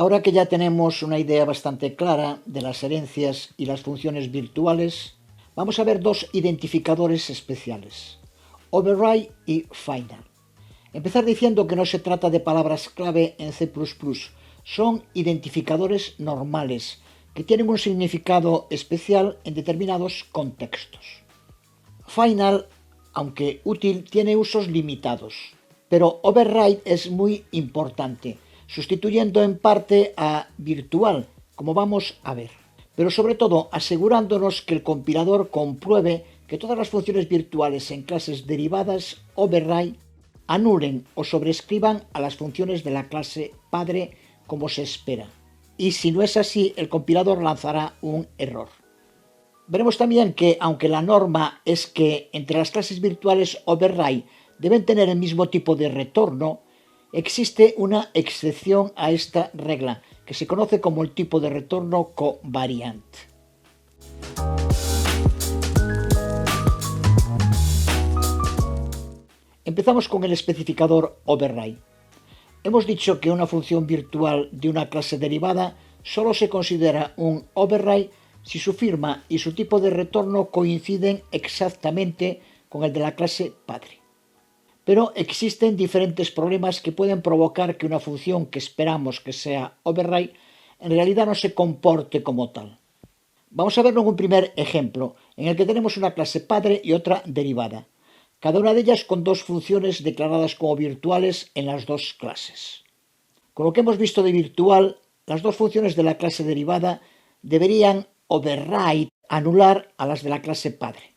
Ahora que ya tenemos una idea bastante clara de las herencias y las funciones virtuales, vamos a ver dos identificadores especiales, override y final. Empezar diciendo que no se trata de palabras clave en C++, son identificadores normales que tienen un significado especial en determinados contextos. Final, aunque útil, tiene usos limitados, pero override es muy importante, sustituyendo en parte a virtual, como vamos a ver, pero sobre todo asegurándonos que el compilador compruebe que todas las funciones virtuales en clases derivadas override anulen o sobrescriban a las funciones de la clase padre como se espera. Y si no es así, el compilador lanzará un error. Veremos también que, aunque la norma es que entre las clases virtuales override deben tener el mismo tipo de retorno, existe una excepción a esta regla, que se conoce como el tipo de retorno covariant. Empezamos con el especificador override. Hemos dicho que una función virtual de una clase derivada solo se considera un override si su firma y su tipo de retorno coinciden exactamente con el de la clase padre. Pero existen diferentes problemas que pueden provocar que una función que esperamos que sea override en realidad no se comporte como tal. Vamos a verlo en un primer ejemplo, en el que tenemos una clase padre y otra derivada, cada una de ellas con dos funciones declaradas como virtuales en las dos clases. Con lo que hemos visto de virtual, las dos funciones de la clase derivada deberían override, anular a las de la clase padre.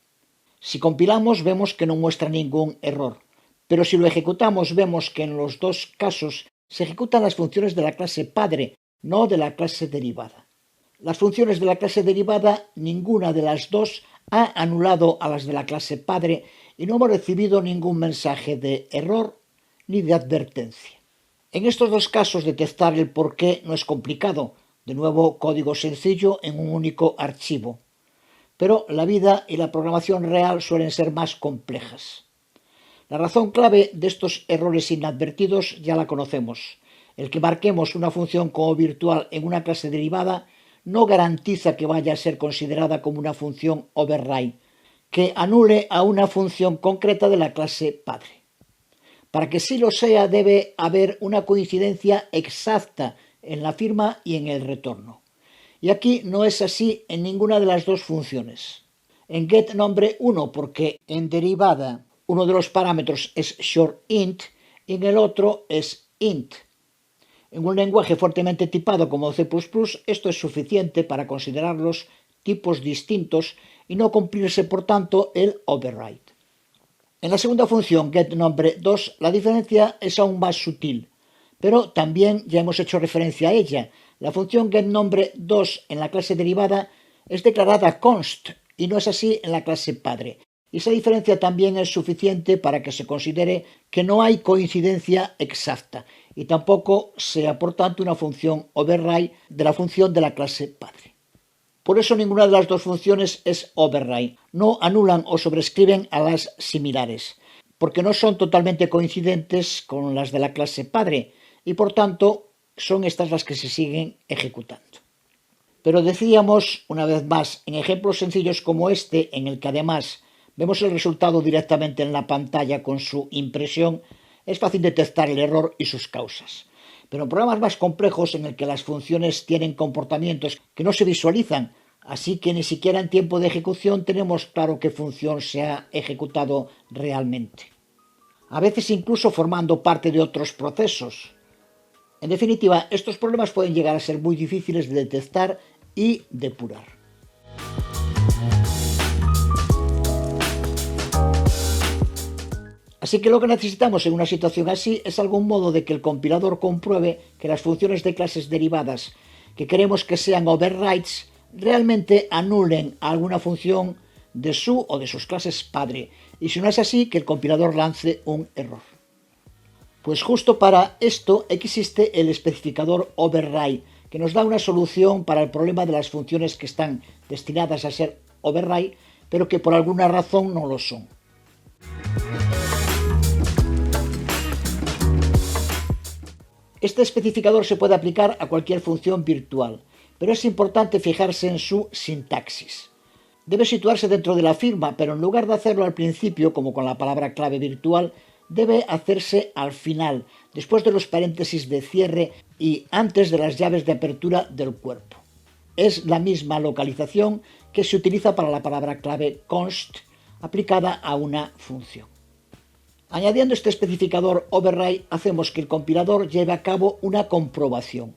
Si compilamos vemos que no muestra ningún error, pero si lo ejecutamos vemos que en los dos casos se ejecutan las funciones de la clase padre, no de la clase derivada. Las funciones de la clase derivada, ninguna de las dos ha anulado a las de la clase padre y no hemos recibido ningún mensaje de error ni de advertencia. En estos dos casos detectar el porqué no es complicado, de nuevo código sencillo en un único archivo, pero la vida y la programación real suelen ser más complejas. La razón clave de estos errores inadvertidos ya la conocemos. El que marquemos una función como virtual en una clase derivada no garantiza que vaya a ser considerada como una función override, que anule a una función concreta de la clase padre. Para que sí lo sea, debe haber una coincidencia exacta en la firma y en el retorno. Y aquí no es así en ninguna de las dos funciones. En getNombre1, porque en derivada uno de los parámetros es shortInt y en el otro es int. En un lenguaje fuertemente tipado como C++, esto es suficiente para considerarlos tipos distintos y no cumplirse, por tanto, el override. En la segunda función, getNombre2, la diferencia es aún más sutil, pero también ya hemos hecho referencia a ella. La función getNombre2 en la clase derivada es declarada const y no es así en la clase padre. Y esa diferencia también es suficiente para que se considere que no hay coincidencia exacta y tampoco sea, por tanto, una función override de la función de la clase padre. Por eso ninguna de las dos funciones es override. No anulan o sobrescriben a las similares, porque no son totalmente coincidentes con las de la clase padre y, por tanto, son estas las que se siguen ejecutando. Pero decíamos, una vez más, en ejemplos sencillos como este, en el que además vemos el resultado directamente en la pantalla con su impresión, es fácil detectar el error y sus causas. Pero en programas más complejos en el que las funciones tienen comportamientos que no se visualizan, así que ni siquiera en tiempo de ejecución tenemos claro qué función se ha ejecutado realmente. A veces incluso formando parte de otros procesos. En definitiva, estos problemas pueden llegar a ser muy difíciles de detectar y depurar. Así que lo que necesitamos en una situación así es algún modo de que el compilador compruebe que las funciones de clases derivadas que queremos que sean overrides realmente anulen a alguna función de su o de sus clases padre, y si no es así, que el compilador lance un error. Pues justo para esto existe el especificador override, que nos da una solución para el problema de las funciones que están destinadas a ser override, pero que por alguna razón no lo son. Este especificador se puede aplicar a cualquier función virtual, pero es importante fijarse en su sintaxis. Debe situarse dentro de la firma, pero en lugar de hacerlo al principio, como con la palabra clave virtual, debe hacerse al final, después de los paréntesis de cierre y antes de las llaves de apertura del cuerpo. Es la misma localización que se utiliza para la palabra clave const aplicada a una función. Añadiendo este especificador override, hacemos que el compilador lleve a cabo una comprobación.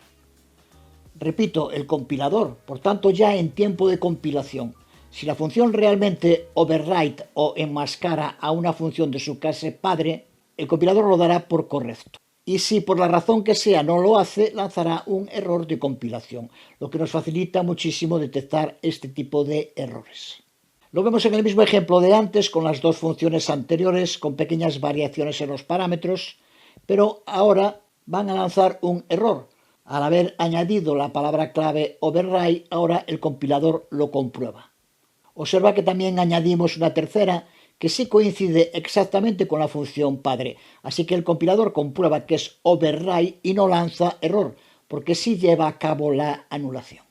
Repito, el compilador, por tanto ya en tiempo de compilación. Si la función realmente override o enmascara a una función de su clase padre, el compilador lo dará por correcto. Y si por la razón que sea no lo hace, lanzará un error de compilación, lo que nos facilita muchísimo detectar este tipo de errores. Lo vemos en el mismo ejemplo de antes con las dos funciones anteriores con pequeñas variaciones en los parámetros, pero ahora van a lanzar un error. Al haber añadido la palabra clave override, ahora el compilador lo comprueba. Observa que también añadimos una tercera que sí coincide exactamente con la función padre, así que el compilador comprueba que es override y no lanza error, porque sí lleva a cabo la anulación.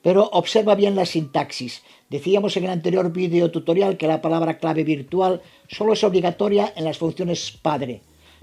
Pero observa bien la sintaxis. Decíamos en el anterior vídeo tutorial que la palabra clave virtual solo es obligatoria en las funciones padre,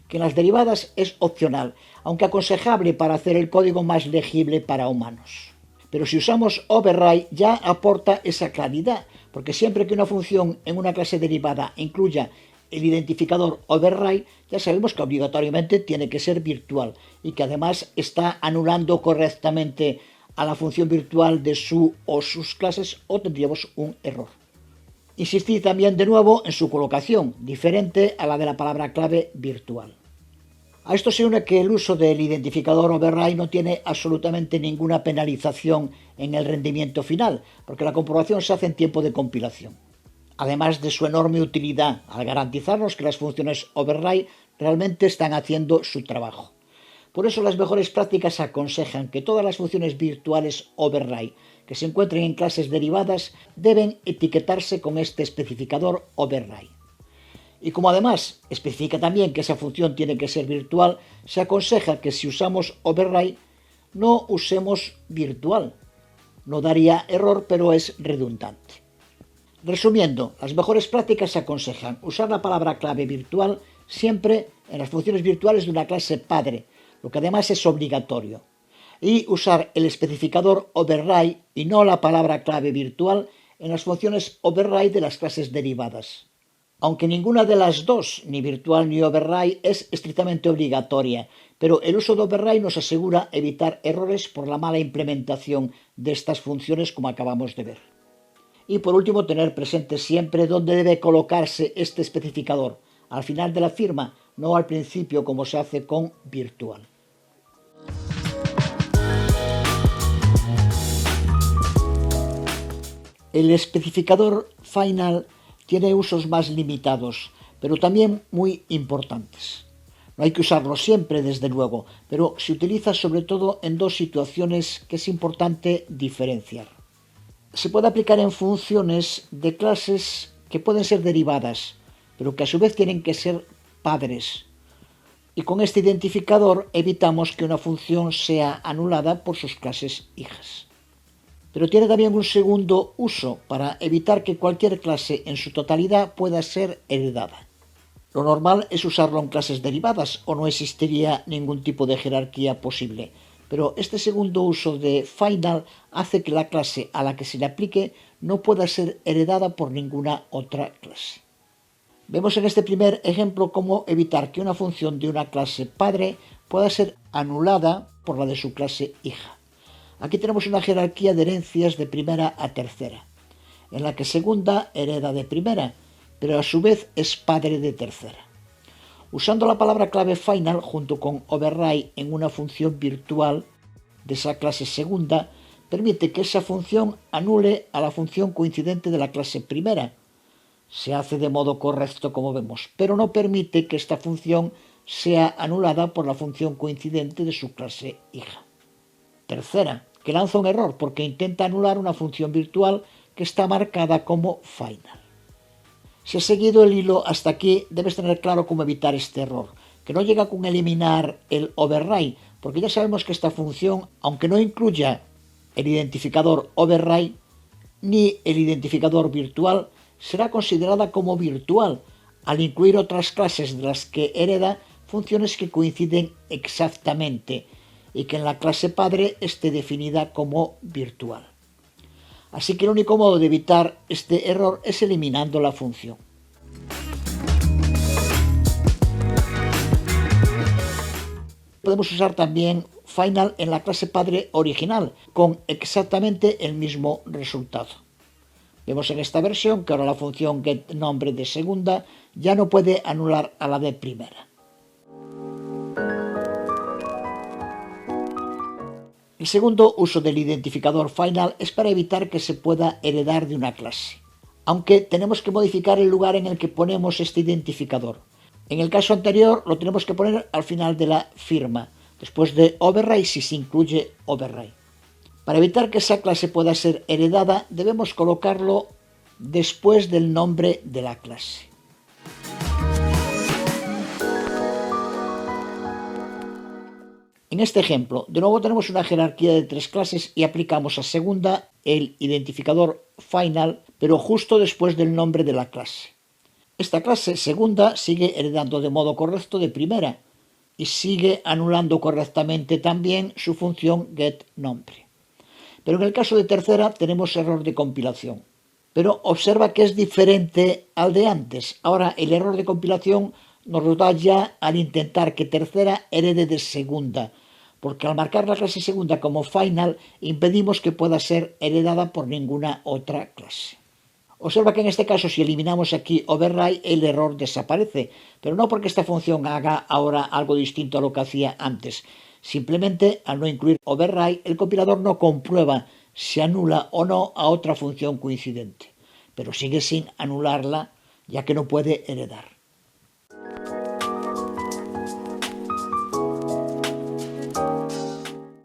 que en las derivadas es opcional, aunque aconsejable para hacer el código más legible para humanos. Pero si usamos override ya aporta esa claridad, porque siempre que una función en una clase derivada incluya el identificador override, ya sabemos que obligatoriamente tiene que ser virtual y que además está anulando correctamente a la función virtual de su o sus clases o tendríamos un error. Insistí también de nuevo en su colocación, diferente a la de la palabra clave virtual. A esto se une que el uso del identificador override no tiene absolutamente ninguna penalización en el rendimiento final, porque la comprobación se hace en tiempo de compilación. Además de su enorme utilidad al garantizarnos que las funciones override realmente están haciendo su trabajo. Por eso las mejores prácticas aconsejan que todas las funciones virtuales override que se encuentren en clases derivadas deben etiquetarse con este especificador override. Y como además especifica también que esa función tiene que ser virtual, se aconseja que si usamos override no usemos virtual. No daría error, pero es redundante. Resumiendo, las mejores prácticas aconsejan usar la palabra clave virtual siempre en las funciones virtuales de una clase padre, lo que además es obligatorio, y usar el especificador override y no la palabra clave virtual en las funciones override de las clases derivadas. Aunque ninguna de las dos, ni virtual ni override, es estrictamente obligatoria, pero el uso de override nos asegura evitar errores por la mala implementación de estas funciones como acabamos de ver. Y por último, tener presente siempre dónde debe colocarse este especificador, al final de la firma, no al principio como se hace con virtual. El especificador final tiene usos más limitados, pero también muy importantes. No hay que usarlo siempre, desde luego, pero se utiliza sobre todo en dos situaciones que es importante diferenciar. Se puede aplicar en funciones de clases que pueden ser derivadas, pero que a su vez tienen que ser padres. Y con este identificador evitamos que una función sea anulada por sus clases hijas. Pero tiene también un segundo uso para evitar que cualquier clase en su totalidad pueda ser heredada. Lo normal es usarlo en clases derivadas o no existiría ningún tipo de jerarquía posible. Pero este segundo uso de final hace que la clase a la que se le aplique no pueda ser heredada por ninguna otra clase. Vemos en este primer ejemplo cómo evitar que una función de una clase padre pueda ser anulada por la de su clase hija. Aquí tenemos una jerarquía de herencias de primera a tercera, en la que segunda hereda de primera, pero a su vez es padre de tercera. Usando la palabra clave final junto con override en una función virtual de esa clase segunda, permite que esa función anule a la función coincidente de la clase primera. Se hace de modo correcto como vemos, pero no permite que esta función sea anulada por la función coincidente de su clase hija. Tercera, que lanza un error porque intenta anular una función virtual que está marcada como final. Si has seguido el hilo hasta aquí, debes tener claro cómo evitar este error, que no llega con eliminar el override, porque ya sabemos que esta función, aunque no incluya el identificador override ni el identificador virtual, será considerada como virtual al incluir otras clases de las que hereda funciones que coinciden exactamente y que en la clase padre esté definida como virtual. Así que el único modo de evitar este error es eliminando la función. Podemos usar también final en la clase padre original, con exactamente el mismo resultado. Vemos en esta versión que ahora la función getNombre de segunda ya no puede anular a la de primera. El segundo uso del identificador final es para evitar que se pueda heredar de una clase, aunque tenemos que modificar el lugar en el que ponemos este identificador. En el caso anterior lo tenemos que poner al final de la firma, después de override si se incluye override. Para evitar que esa clase pueda ser heredada, debemos colocarlo después del nombre de la clase. En este ejemplo, de nuevo tenemos una jerarquía de 3 clases y aplicamos a segunda el identificador final, pero justo después del nombre de la clase. Esta clase segunda sigue heredando de modo correcto de primera y sigue anulando correctamente también su función getNombre. Pero en el caso de tercera tenemos error de compilación. Pero observa que es diferente al de antes. Ahora el error de compilación nos lo da ya al intentar que tercera herede de segunda, porque al marcar la clase segunda como final impedimos que pueda ser heredada por ninguna otra clase. Observa que en este caso si eliminamos aquí override el error desaparece, pero no porque esta función haga ahora algo distinto a lo que hacía antes. Simplemente al no incluir override el compilador no comprueba si anula o no a otra función coincidente, pero sigue sin anularla ya que no puede heredar.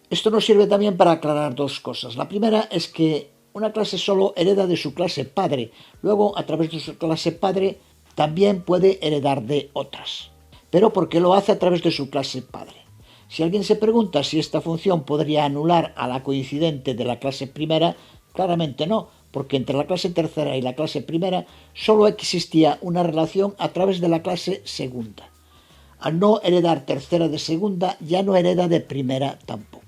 Esto nos sirve también para aclarar dos cosas. La primera es que una clase solo hereda de su clase padre, luego a través de su clase padre también puede heredar de otras. Pero ¿por qué lo hace a través de su clase padre? Si alguien se pregunta si esta función podría anular a la coincidente de la clase primera, claramente no, porque entre la clase tercera y la clase primera solo existía una relación a través de la clase segunda. Al no heredar tercera de segunda, ya no hereda de primera tampoco.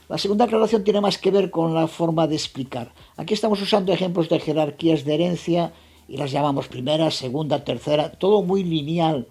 La segunda aclaración tiene más que ver con la forma de explicar. Aquí estamos usando ejemplos de jerarquías de herencia y las llamamos primera, segunda, tercera, todo muy lineal,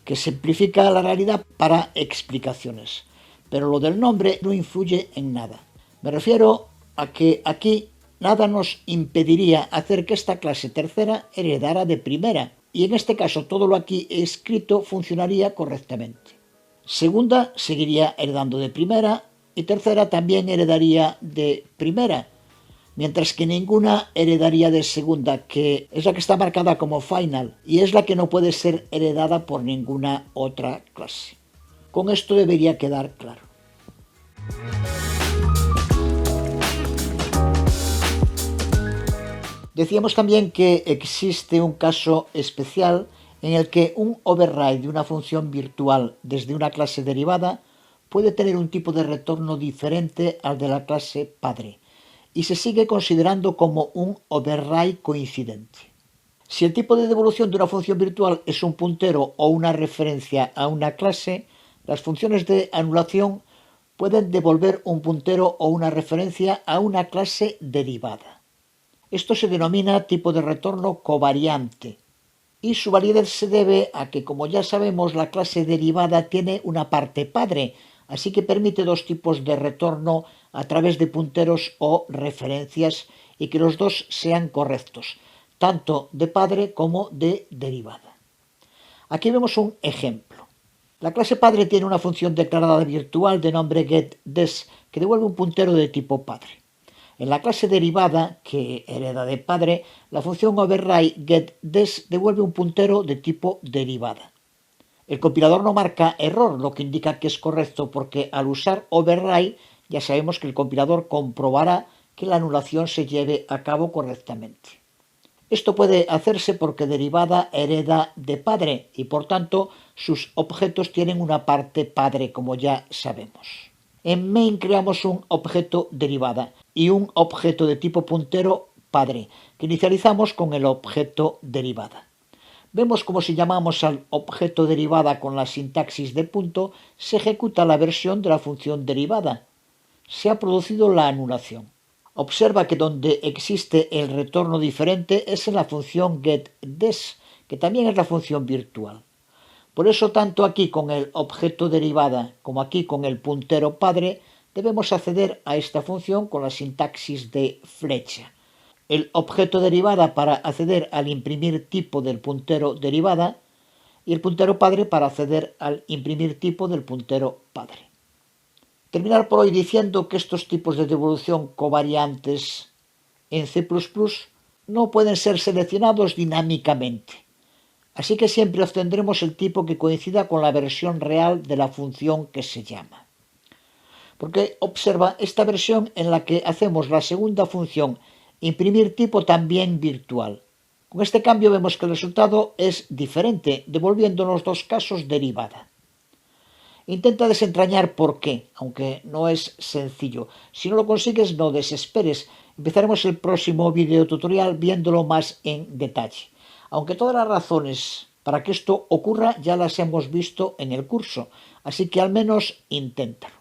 que simplifica la realidad para explicaciones. Pero lo del nombre no influye en nada. Me refiero a que aquí nada nos impediría hacer que esta clase tercera heredara de primera, y en este caso todo lo aquí escrito funcionaría correctamente. Segunda seguiría heredando de primera y tercera también heredaría de primera, mientras que ninguna heredaría de segunda, que es la que está marcada como final y es la que no puede ser heredada por ninguna otra clase. Con esto debería quedar claro. Decíamos también que existe un caso especial en el que un override de una función virtual desde una clase derivada puede tener un tipo de retorno diferente al de la clase padre y se sigue considerando como un override coincidente. Si el tipo de devolución de una función virtual es un puntero o una referencia a una clase, las funciones de anulación pueden devolver un puntero o una referencia a una clase derivada. Esto se denomina tipo de retorno covariante y su validez se debe a que, como ya sabemos, la clase derivada tiene una parte padre, así que permite dos tipos de retorno a través de punteros o referencias y que los dos sean correctos, tanto de padre como de derivada. Aquí vemos un ejemplo. La clase padre tiene una función declarada virtual de nombre getDes que devuelve un puntero de tipo padre. En la clase derivada, que hereda de padre, la función override getDes devuelve un puntero de tipo derivada. El compilador no marca error, lo que indica que es correcto, porque al usar override ya sabemos que el compilador comprobará que la anulación se lleve a cabo correctamente. Esto puede hacerse porque derivada hereda de padre y por tanto sus objetos tienen una parte padre, como ya sabemos. En main creamos un objeto derivada y un objeto de tipo puntero padre, que inicializamos con el objeto derivada. Vemos como si llamamos al objeto derivada con la sintaxis de punto, se ejecuta la versión de la función derivada. Se ha producido la anulación. Observa que donde existe el retorno diferente es en la función getDes, que también es la función virtual. Por eso, tanto aquí con el objeto derivada como aquí con el puntero padre, debemos acceder a esta función con la sintaxis de flecha. El objeto derivada para acceder al imprimir tipo del puntero derivada y el puntero padre para acceder al imprimir tipo del puntero padre. Terminar por hoy diciendo que estos tipos de devolución covariantes en C++ no pueden ser seleccionados dinámicamente. Así que siempre obtendremos el tipo que coincida con la versión real de la función que se llama. Porque observa esta versión en la que hacemos la segunda función, imprimir tipo también virtual. Con este cambio vemos que el resultado es diferente, devolviendo en los dos casos derivada. Intenta desentrañar por qué, aunque no es sencillo. Si no lo consigues, no desesperes. Empezaremos el próximo video tutorial viéndolo más en detalle. Aunque todas las razones para que esto ocurra ya las hemos visto en el curso, así que al menos inténtalo.